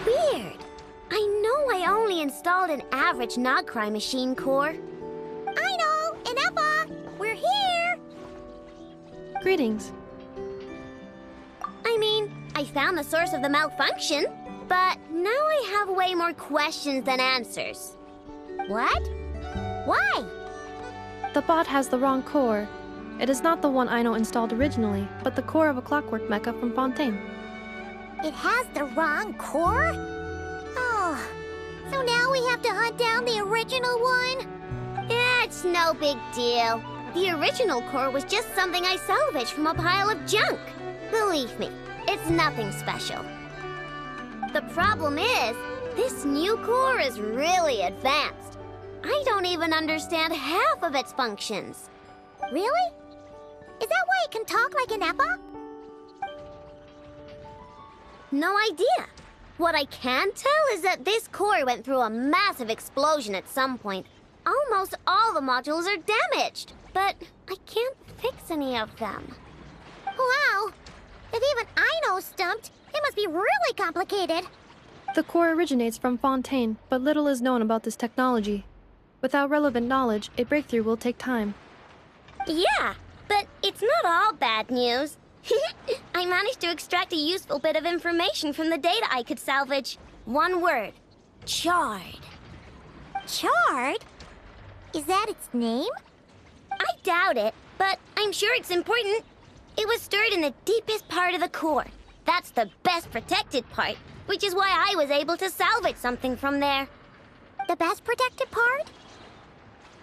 Weird. I know I only installed an average not-cry machine core. I know! Inepa! We're here! Greetings. I mean, I found the source of the malfunction, but now I have way more questions than answers. What? Why? The bot has the wrong core. It is not the one Aino installed originally, but the core of a clockwork mecha from Fontaine. It has the wrong core? Oh, so now we have to hunt down the original one? Yeah, it's no big deal. The original core was just something I salvaged from a pile of junk. Believe me, it's nothing special. The problem is, this new core is really advanced. I don't even understand half of its functions. Really? Is that why it can talk like an Inepa? No idea. What I can tell is that this core went through a massive explosion at some point. Almost all the modules are damaged, but I can't fix any of them. Wow! If even Aino's stumped, it must be really complicated. The core originates from Fontaine, but little is known about this technology. Without relevant knowledge, a breakthrough will take time. Yeah, but it's not all bad news. I managed to extract a useful bit of information from the data I could salvage. One word. Charred. Charred? Is that its name? I doubt it, but I'm sure it's important. It was stored in the deepest part of the core. That's the best protected part, which is why I was able to salvage something from there. The best protected part?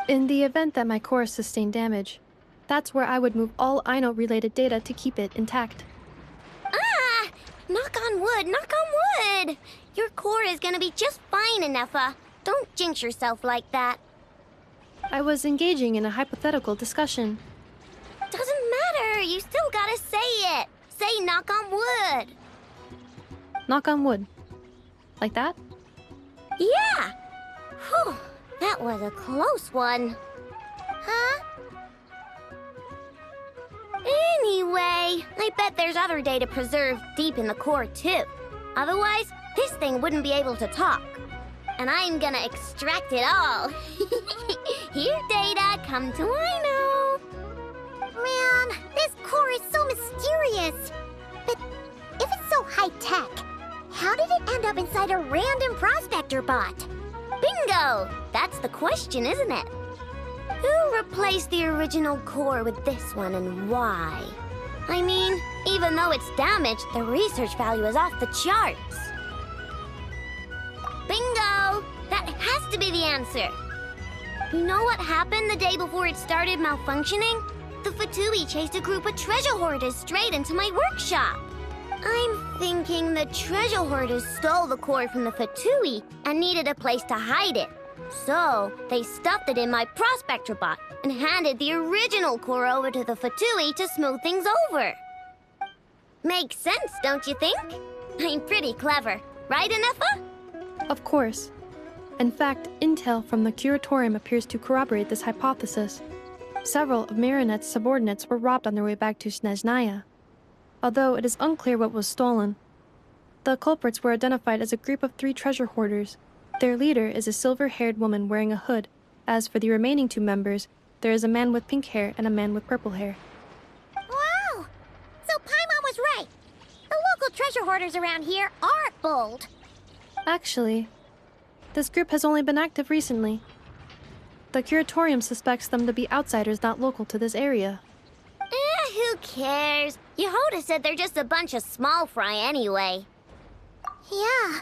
In the event that my core sustained damage, that's where I would move all Aino-related data to keep it intact. Ah! Knock on wood, knock on wood! Your core is gonna be just fine, Inepa. Don't jinx yourself like that. I was engaging in a hypothetical discussion. Doesn't matter, you still gotta say it. Say knock on wood. Knock on wood. Like that? Yeah! Whew, that was a close one. Huh? Anyway, I bet there's other data preserved deep in the core too. Otherwise, this thing wouldn't be able to talk. And I'm gonna extract it all. Here, data, come to Aino. Man, this core is so mysterious. But if it's so high-tech, how did it end up inside a random prospector bot? Bingo! That's the question, isn't it? Who replaced the original core with this one and why? I mean, even though it's damaged, the research value is off the charts. Bingo! That has to be the answer. You know what happened the day before it started malfunctioning? The Fatui chased a group of treasure hoarders straight into my workshop. I'm thinking the treasure hoarders stole the core from the Fatui and needed a place to hide it. So, they stuffed it in my prospector bot and handed the original core over to the Fatui to smooth things over. Makes sense, don't you think? I'm pretty clever, right, Inepa? Of course. In fact, intel from the curatorium appears to corroborate this hypothesis. Several of Marinette's subordinates were robbed on their way back to Snezhnaya. Although it is unclear what was stolen. The culprits were identified as a group of 3 treasure hoarders. Their leader is a silver-haired woman wearing a hood. As for the remaining 2 members, there is a man with pink hair and a man with purple hair. Wow! So Paimon was right. The local treasure hoarders around here aren't bold. Actually, this group has only been active recently. The curatorium suspects them to be outsiders not local to this area. Who cares? Yehoda said they're just a bunch of small fry anyway. Yeah.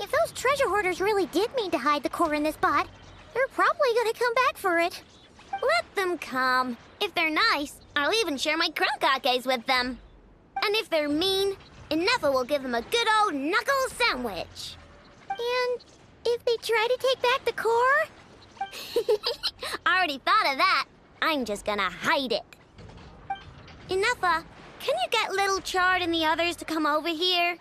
If those treasure hoarders really did mean to hide the core in this bot, they're probably gonna come back for it. Let them come. If they're nice, I'll even share my crankakes with them. And if they're mean, Inepa will give them a good old knuckle sandwich. And if they try to take back the core? I already thought of that. I'm just gonna hide it. Inepa, can you get Little Chard and the others to come over here?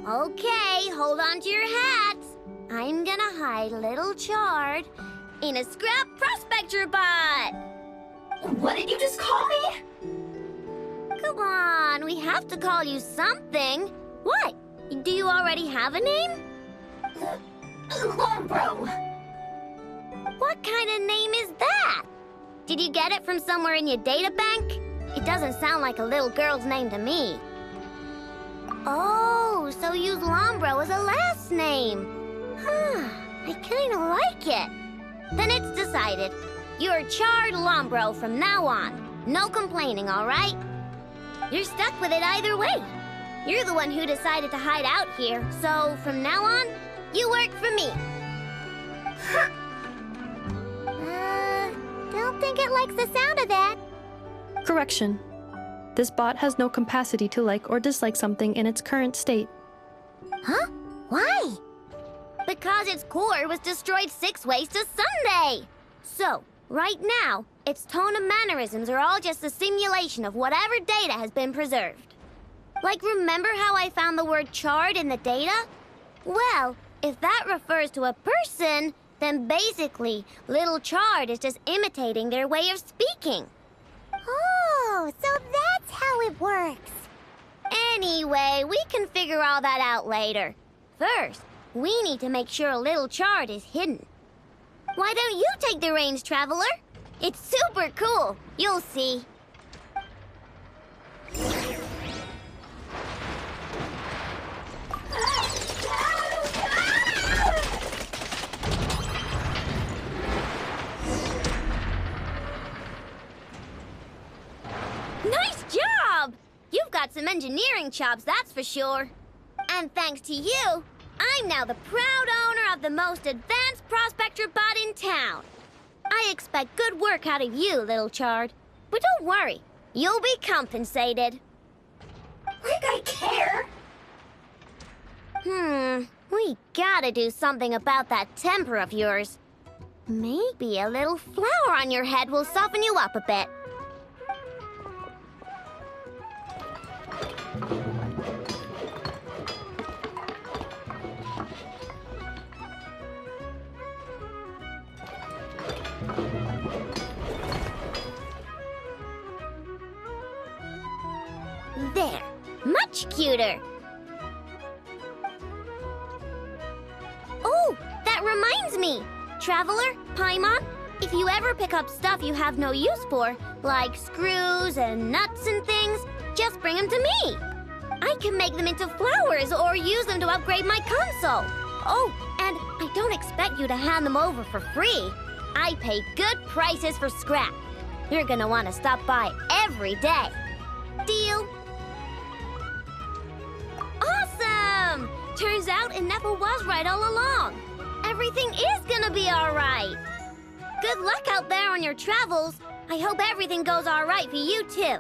Okay, hold on to your hats. I'm gonna hide Little Chard in a scrap prospector bot. What did you just call me? Come on, we have to call you something. What? Do you already have a name? Lempo. What kind of name is that? Did you get it from somewhere in your data bank? It doesn't sound like a little girl's name to me. Oh, so you use Lombro as a last name. Huh, I kind of like it. Then it's decided. You're Chard Lombro from now on. No complaining, all right? You're stuck with it either way. You're the one who decided to hide out here, so from now on, you work for me. Don't think it likes the sound of that. Correction. This bot has no capacity to like or dislike something in its current state. Huh? Why? Because its core was destroyed 6 ways to Sunday. So, right now, its tone and mannerisms are all just a simulation of whatever data has been preserved. Like, remember how I found the word Chard in the data? Well, if that refers to a person, then basically, Little Chard is just imitating their way of speaking. Oh, so that's how it works. Anyway, we can figure all that out later. First, we need to make sure Little Chard is hidden. Why don't you take the reins, Traveler? It's super cool. You'll see. Nice job! You've got some engineering chops, that's for sure. And thanks to you, I'm now the proud owner of the most advanced prospector bot in town. I expect good work out of you, Little Chard. But don't worry, you'll be compensated. Like I care. We gotta do something about that temper of yours. Maybe a little flour on your head will soften you up a bit. There, much cuter. Oh, that reminds me. Traveler, Paimon, if you ever pick up stuff you have no use for, like screws and nuts and things, just bring them to me. I can make them into flowers or use them to upgrade my console. Oh, and I don't expect you to hand them over for free. I pay good prices for scrap. You're gonna want to stop by every day. Deal? Awesome! Turns out Ineffa was right all along. Everything is gonna be all right. Good luck out there on your travels. I hope everything goes all right for you, too.